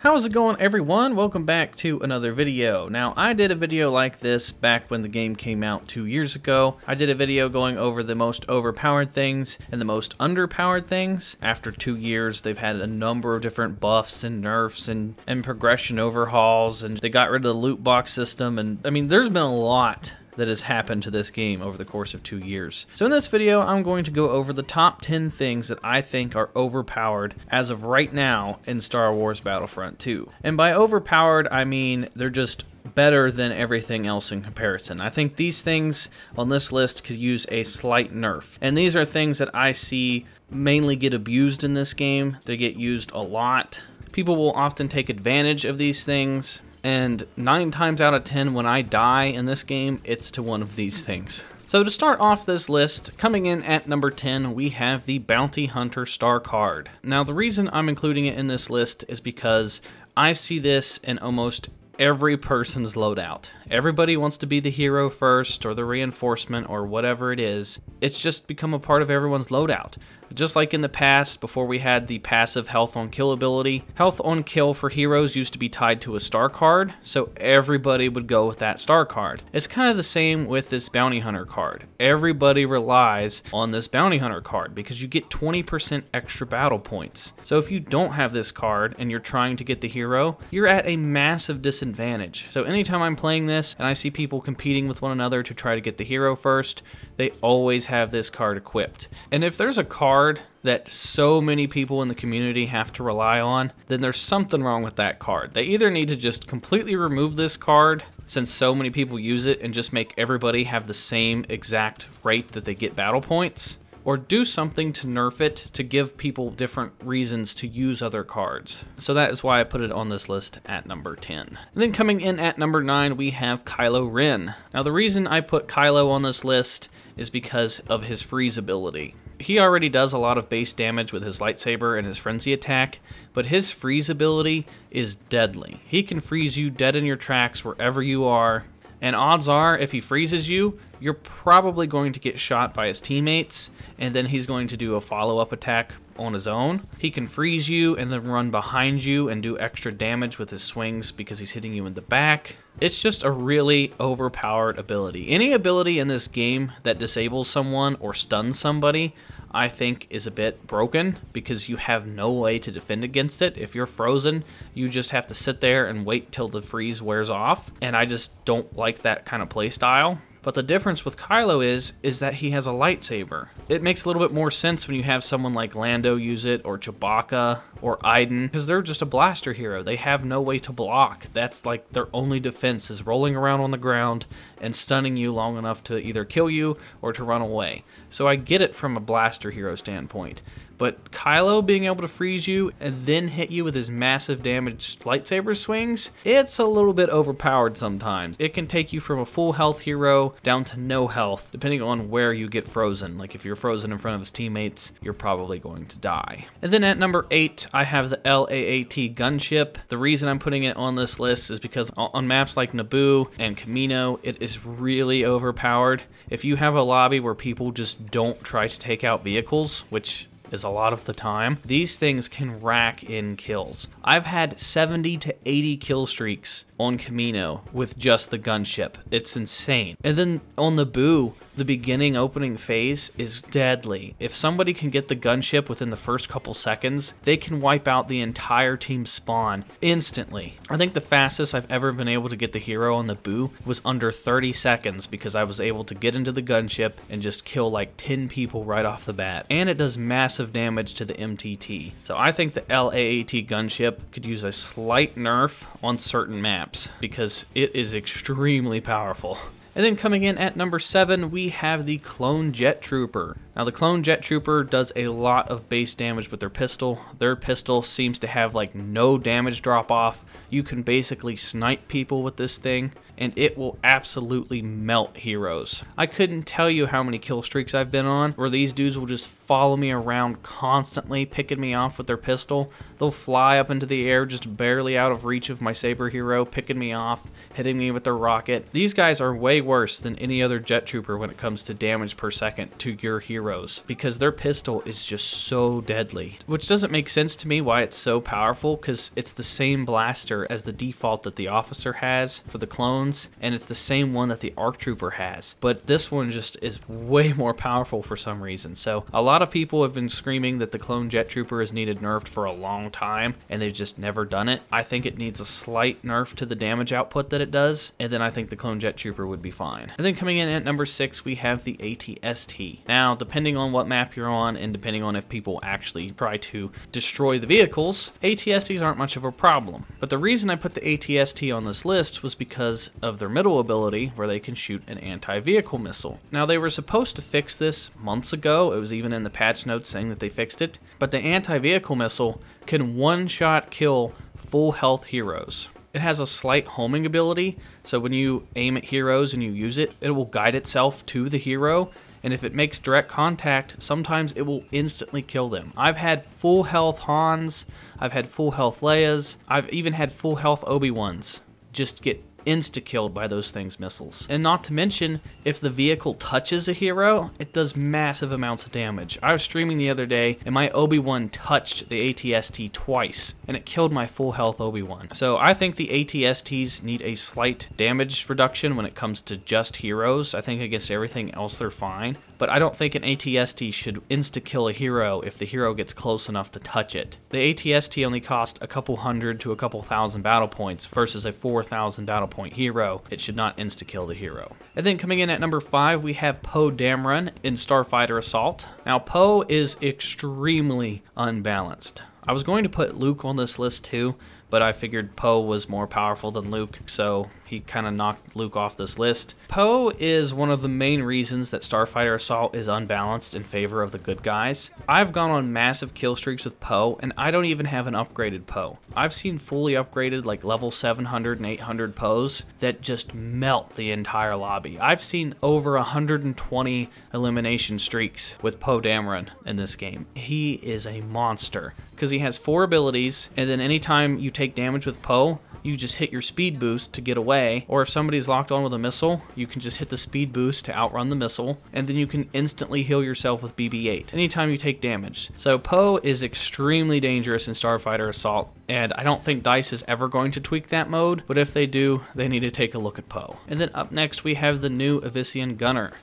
How's it going, everyone? Welcome back to another video. Now, I did a video like this back when the game came out 2 years ago. I did a video going over the most overpowered things and the most underpowered things. After 2 years, they've had a number of different buffs and nerfs and progression overhauls, and they got rid of the loot box system, and I mean, there's been a lot that has happened to this game over the course of 2 years. So in this video, I'm going to go over the top 10 things that I think are overpowered as of right now in Star Wars Battlefront 2. And by overpowered, I mean they're just better than everything else in comparison. I think these things on this list could use a slight nerf. And these are things that I see mainly get abused in this game. They get used a lot. People will often take advantage of these things. And 9 times out of 10 when I die in this game, it's to one of these things. So to start off this list, coming in at number 10, we have the Bounty Hunter Star Card. Now the reason I'm including it in this list is because I see this in almost every person's loadout. Everybody wants to be the hero first or the reinforcement or whatever it is. It's just become a part of everyone's loadout. Just like in the past, before we had the passive health on kill ability, health on kill for heroes used to be tied to a star card, so everybody would go with that star card. It's kind of the same with this bounty hunter card. Everybody relies on this bounty hunter card because you get 20% extra battle points. So if you don't have this card and you're trying to get the hero, you're at a massive disadvantage. So anytime I'm playing this and I see people competing with one another to try to get the hero first, they always have this card equipped. And if there's a card that so many people in the community have to rely on, then there's something wrong with that card. They either need to just completely remove this card, since so many people use it, and just make everybody have the same exact rate that they get battle points, or do something to nerf it to give people different reasons to use other cards. So that is why I put it on this list at number 10. And then coming in at number 9, we have Kylo Ren. Now the reason I put Kylo on this list is because of his freeze ability. He already does a lot of base damage with his lightsaber and his frenzy attack, but his freeze ability is deadly. He can freeze you dead in your tracks wherever you are, and odds are if he freezes you, you're probably going to get shot by his teammates, and then he's going to do a follow-up attack on his own. He can freeze you and then run behind you and do extra damage with his swings because he's hitting you in the back. It's just a really overpowered ability. Any ability in this game that disables someone or stuns somebody, I think is a bit broken because you have no way to defend against it. If you're frozen, you just have to sit there and wait till the freeze wears off, and I just don't like that kind of play style. But the difference with Kylo is that he has a lightsaber. It makes a little bit more sense when you have someone like Lando use it, or Chewbacca, or Iden, because they're just a blaster hero. They have no way to block. That's like their only defense, is rolling around on the ground and stunning you long enough to either kill you or to run away. So I get it from a blaster hero standpoint. But Kylo being able to freeze you and then hit you with his massive damage lightsaber swings, it's a little bit overpowered sometimes. It can take you from a full health hero down to no health, depending on where you get frozen. Like if you're frozen in front of his teammates, you're probably going to die. And then at number 8, I have the LA80 Gunship. The reason I'm putting it on this list is because on maps like Naboo and Kamino, it is really overpowered. If you have a lobby where people just don't try to take out vehicles, which is a lot of the time, these things can rack in kills. I've had 70 to 80 kill streaks on Kamino with just the gunship. It's insane. And then on Naboo, the beginning opening phase is deadly. If somebody can get the gunship within the first couple seconds, they can wipe out the entire team's spawn instantly. I think the fastest I've ever been able to get the hero on Naboo was under 30 seconds because I was able to get into the gunship and just kill like 10 people right off the bat. And it does massive damage to the MTT. So I think the LA80 Gunship could use a slight nerf on certain maps because it is extremely powerful. And then coming in at number 7, we have the Clone Jet Trooper. Now the Clone Jet Trooper does a lot of base damage with their pistol. Their pistol seems to have like no damage drop off. You can basically snipe people with this thing, and it will absolutely melt heroes. I couldn't tell you how many kill streaks I've been on where these dudes will just follow me around constantly, picking me off with their pistol. They'll fly up into the air just barely out of reach of my saber hero, picking me off, hitting me with their rocket. These guys are way worse than any other jet trooper when it comes to damage per second to your hero. heroes because their pistol is just so deadly. Which doesn't make sense to me why it's so powerful, because it's the same blaster as the default that the officer has for the clones, and it's the same one that the ARC Trooper has. But this one just is way more powerful for some reason. So a lot of people have been screaming that the clone Jet Trooper has needed nerfed for a long time, and they've just never done it. I think it needs a slight nerf to the damage output that it does, and then I think the clone Jet Trooper would be fine. And then coming in at number 6, we have the ATST. Now, depending on what map you're on, and depending on if people actually try to destroy the vehicles, ATSTs aren't much of a problem. But the reason I put the ATST on this list was because of their middle ability, where they can shoot an anti-vehicle missile. Now, they were supposed to fix this months ago. It was even in the patch notes saying that they fixed it. But the anti-vehicle missile can one-shot kill full health heroes. It has a slight homing ability, so when you aim at heroes and you use it, it will guide itself to the hero, and if it makes direct contact, sometimes it will instantly kill them. I've had full health Hans, I've had full health Leias, I've even had full health Obi-Wans just get insta-killed by those things' missiles. And not to mention, if the vehicle touches a hero, it does massive amounts of damage. I was streaming the other day, and my Obi-Wan touched the ATST twice, and it killed my full health Obi-Wan. So I think the ATSTs need a slight damage reduction when it comes to just heroes. I think against everything else they're fine. But I don't think an ATST should insta-kill a hero if the hero gets close enough to touch it. The ATST only cost a couple hundred to a couple thousand battle points versus a 4,000 battle point hero. It should not insta-kill the hero. And then coming in at number 5, we have Poe Dameron in Starfighter Assault. Now, Poe is extremely unbalanced. I was going to put Luke on this list too, but I figured Poe was more powerful than Luke, so he kind of knocked Luke off this list. Poe is one of the main reasons that Starfighter Assault is unbalanced in favor of the good guys. I've gone on massive kill streaks with Poe, and I don't even have an upgraded Poe. I've seen fully upgraded like level 700 and 800 Poes that just melt the entire lobby. I've seen over 120 elimination streaks with Poe Dameron in this game. He is a monster because he has 4 abilities, and then anytime you take damage with Poe, you just hit your speed boost to get away, or if somebody's locked on with a missile, you can just hit the speed boost to outrun the missile, and then you can instantly heal yourself with BB-8 anytime you take damage. So Poe is extremely dangerous in Starfighter Assault, and I don't think DICE is ever going to tweak that mode, but if they do, they need to take a look at Poe. And then up next we have the new Avician Gunner.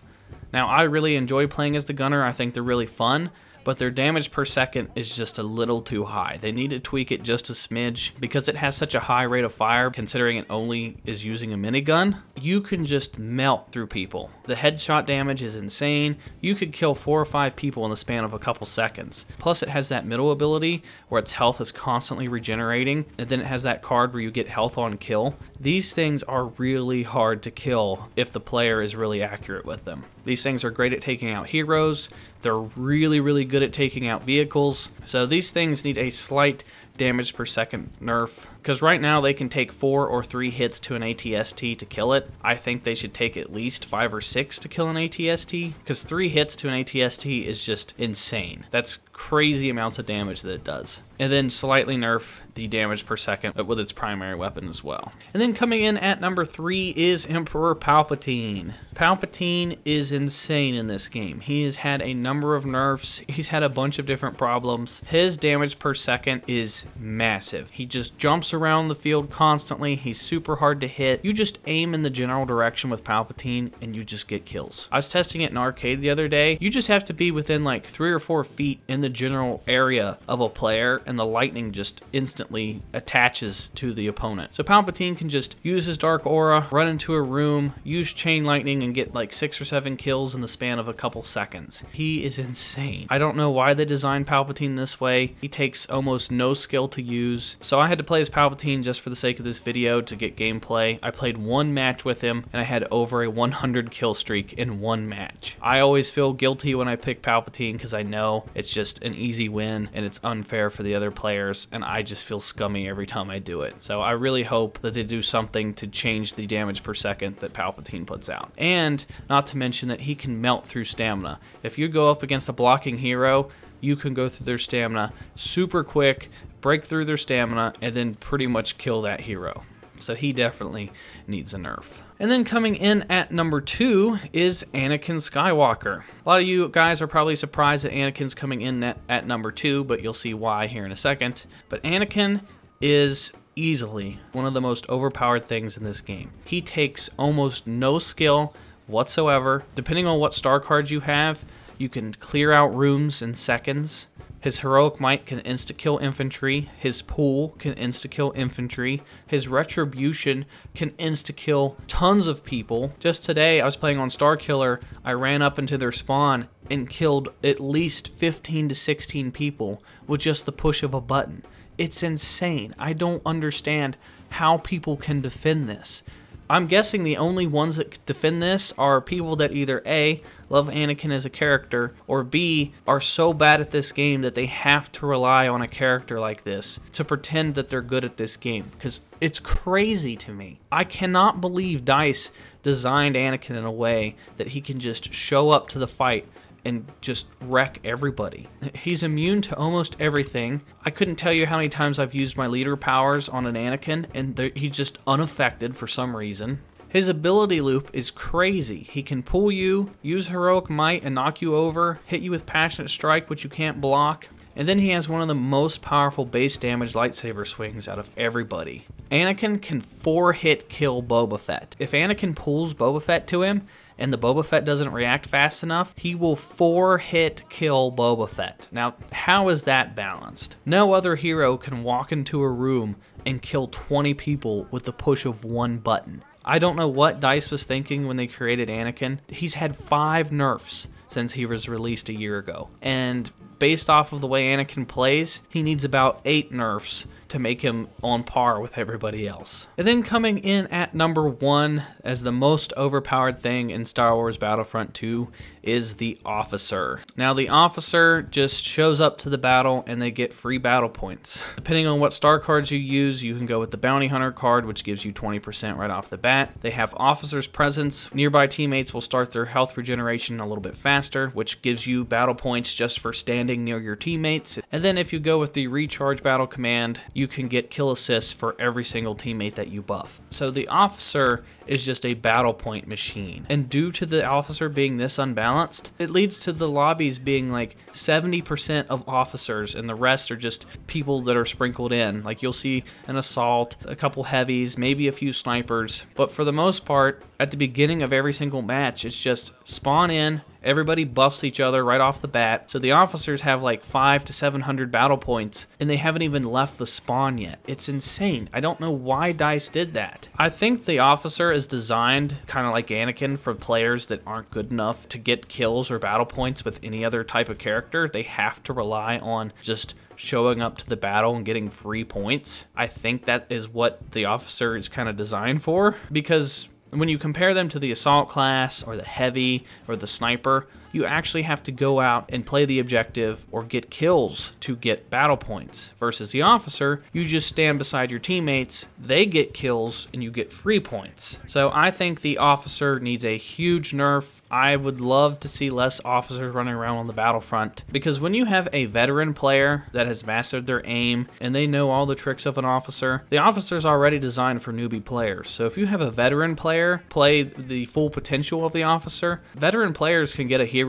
Now, I really enjoy playing as the Gunner. I think they're really fun, but their damage per second is just a little too high. They need to tweak it just a smidge because it has such a high rate of fire, considering it only is using a minigun. You can just melt through people. The headshot damage is insane. You could kill 4 or 5 people in the span of a couple seconds. Plus it has that middle ability where its health is constantly regenerating, and then it has that card where you get health on kill. These things are really hard to kill if the player is really accurate with them. These things are great at taking out heroes. They're really, really good at taking out vehicles. So these things need a slight damage per second nerf, because right now they can take 4 or 3 hits to an ATST to kill it. I think they should take at least 5 or 6 to kill an ATST, because 3 hits to an ATST is just insane. That's crazy amounts of damage that it does. And then slightly nerf the damage per second with its primary weapon as well. And then coming in at number 3 is Emperor Palpatine. Palpatine is insane in this game. He has had a number of nerfs. He's had a bunch of different problems. His damage per second is massive. He just jumps around the field constantly. He's super hard to hit. You just aim in the general direction with Palpatine and you just get kills. I was testing it in arcade the other day. You just have to be within like 3 or 4 feet in the general area of a player, and the lightning just instantly attaches to the opponent. So Palpatine can just use his dark aura, run into a room, use chain lightning, and get like 6 or 7 kills in the span of a couple seconds. He is insane. I don't know why they designed Palpatine this way. He takes almost no skill to use. So I had to play as Palpatine just for the sake of this video to get gameplay. I played 1 match with him, and I had over a 100 kill streak in 1 match. I always feel guilty when I pick Palpatine because I know it's just an easy win and it's unfair for the other players, and I just feel scummy every time I do it. So I really hope that they do something to change the damage per second that Palpatine puts out. And not to mention that he can melt through stamina. If you go up against a blocking hero, you can go through their stamina super quick, break through their stamina, and then pretty much kill that hero. So he definitely needs a nerf. And then coming in at number 2 is Anakin Skywalker. A lot of you guys are probably surprised that Anakin's coming in at number 2, but you'll see why here in a second. But Anakin is easily one of the most overpowered things in this game. He takes almost no skill whatsoever. Depending on what star cards you have, you can clear out rooms in seconds. His heroic might can insta-kill infantry. His pool can insta-kill infantry. His retribution can insta-kill tons of people. Just today, I was playing on Star Killer. I ran up into their spawn and killed at least 15 to 16 people with just the push of a button. It's insane. I don't understand how people can defend this. I'm guessing the only ones that defend this are people that either A, love Anakin as a character, or B, are so bad at this game that they have to rely on a character like this to pretend that they're good at this game, because it's crazy to me. I cannot believe DICE designed Anakin in a way that he can just show up to the fight and just wreck everybody. He's immune to almost everything. I couldn't tell you how many times I've used my leader powers on an Anakin and he's just unaffected for some reason. His ability loop is crazy. He can pull you, use heroic might and knock you over, hit you with passionate strike which you can't block, and then he has one of the most powerful base damage lightsaber swings out of everybody. Anakin can 4-hit kill Boba Fett. If Anakin pulls Boba Fett to him, and the Boba Fett doesn't react fast enough, he will 4-hit kill Boba Fett. Now, how is that balanced? No other hero can walk into a room and kill 20 people with the push of one button. I don't know what DICE was thinking when they created Anakin. He's had 5 nerfs since he was released a year ago. And based off of the way Anakin plays, he needs about 8 nerfs to make him on par with everybody else. And then coming in at number 1 as the most overpowered thing in Star Wars Battlefront 2 is the Officer. Now the Officer just shows up to the battle and they get free battle points. Depending on what star cards you use, you can go with the Bounty Hunter card, which gives you 20% right off the bat. They have Officer's Presence. Nearby teammates will start their health regeneration a little bit faster, which gives you battle points just for standing near your teammates. And then if you go with the Recharge Battle Command, you can get kill assists for every single teammate that you buff. So the Officer is just a battle point machine. And due to the Officer being this unbalanced, it leads to the lobbies being like 70% of officers and the rest are just people that are sprinkled in. Like you'll see an assault, a couple heavies, maybe a few snipers. But for the most part, at the beginning of every single match, it's just spawn in, everybody buffs each other right off the bat. So the officers have like 500 to 700 battle points and they haven't even left the spawn yet. It's insane. I don't know why DICE did that. I think the Officer is designed kind of like Anakin for players that aren't good enough to get kills or battle points with any other type of character. They have to rely on just showing up to the battle and getting free points. I think that is what the Officer is kind of designed for, because when you compare them to the assault class or the heavy or the sniper, you actually have to go out and play the objective or get kills to get battle points. Versus the Officer, you just stand beside your teammates, they get kills, and you get free points. So I think the Officer needs a huge nerf. I would love to see less officers running around on the battlefront, because when you have a veteran player that has mastered their aim and they know all the tricks of an officer, the Officer's already designed for newbie players. So if you have a veteran player play the full potential of the Officer, veteran players can get a hero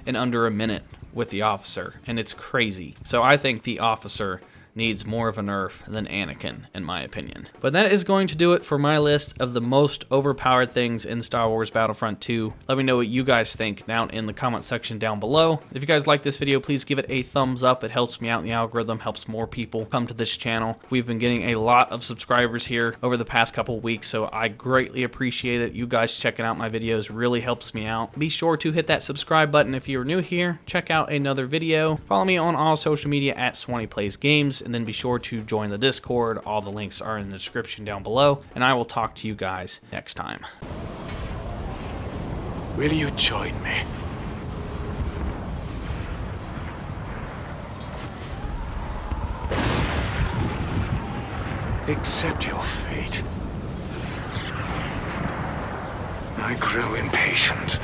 in under a minute with the Officer, and it's crazy. So I think the Officer needs more of a nerf than Anakin, in my opinion. But that is going to do it for my list of the most overpowered things in Star Wars Battlefront 2. Let me know what you guys think down in the comment section down below. If you guys like this video, please give it a thumbs up. It helps me out in the algorithm, helps more people come to this channel. We've been getting a lot of subscribers here over the past couple weeks, so I greatly appreciate it. You guys checking out my videos really helps me out. Be sure to hit that subscribe button if you're new here. Check out another video. Follow me on all social media at SwanyPlaysGames. And then be sure to join the Discord. All the links are in the description down below, and I will talk to you guys next time. Will you join me? Accept your fate. I grew impatient.